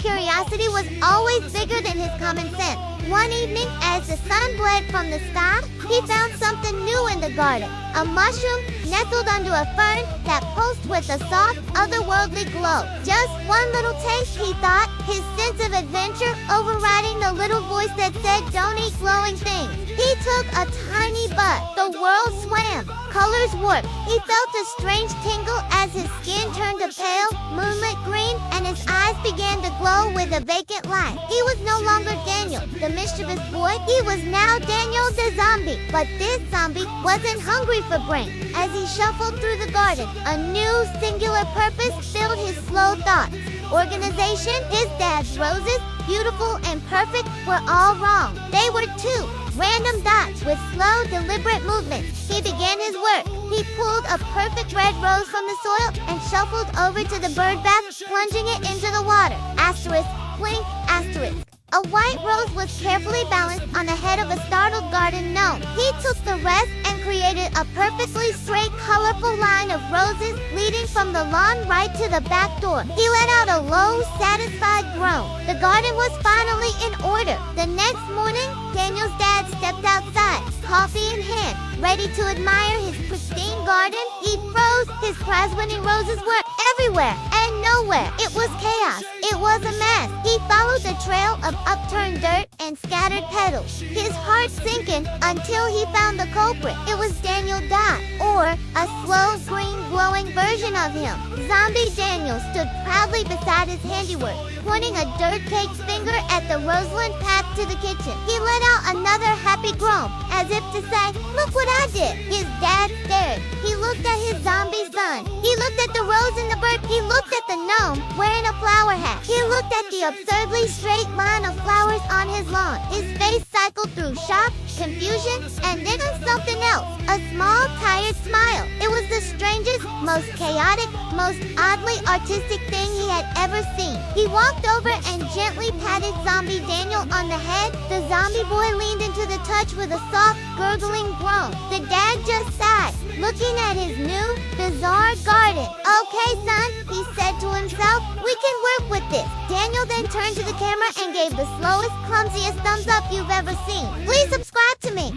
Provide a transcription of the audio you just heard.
curiosity was always bigger than his common sense. One evening, as the sun bled from the sky, he found something new in the garden. A mushroom nestled under a fern that pulsed with a soft, otherworldly glow. Just one little taste, he thought, his sense of adventure overriding the little voice that said, "Don't eat glowing things." He took a tiny bite. The world swam. Colors warped. He felt a strange tingle as his skin turned a pale, moonlit green, and his eyes began to glow with a vacant light. He was no longer Daniel, the mischievous boy. He was now Daniel the zombie. But this zombie wasn't hungry for brain. As he shuffled through the garden, a new, singular purpose filled his slow thoughts. Organization, his dad's roses, beautiful and perfect, were all wrong. They were two random dots with slow, deliberate movements. He began his work. He pulled a perfect red rose from the soil and shuffled over to the bird bath, plunging it into the water. Asterisk, blink, asterisk. A white rose was carefully balanced on the head of a startled garden gnome. He took the rest and created a perfectly straight, colorful line of roses leading from the lawn right to the back door. He let out a low, satisfied groan. The garden was finally in order. The next morning, Daniel's dad stepped outside, coffee in hand, ready to admire his pristine garden. He froze. His prize-winning roses were everywhere and nowhere. It was chaos. It was a mess. He followed the trail of upturned dirt and scattered petals, his heart sinking until he found the culprit. It was Daniel Dot, or a slow, green, glowing version of him. Zombie Daniel stood proudly beside his handiwork, pointing a dirt-caked finger at the roseland path to the kitchen. He let out another happy groan, as if to say, "Look what I did." His dad stared. He looked at his zombie son. He looked at the rose and the bird. He looked at the gnome wearing a flower hat. He looked at the absurdly straight line of flowers on his lawn. His face cycled through shock, confusion, and then something else. A small, tired smile. It was the strangest, most chaotic, most oddly artistic thing he had ever seen. He walked over and gently patted Zombie Daniel on the head. The zombie boy leaned into the touch with a soft, gurgling groan. The dad just sighed, looking at his new, bizarre garden. "Okay, son," he said to himself, "we can work with this." Daniel then turned to the camera and gave the slowest, clumsiest thumbs up you've ever seen. Please subscribe to me.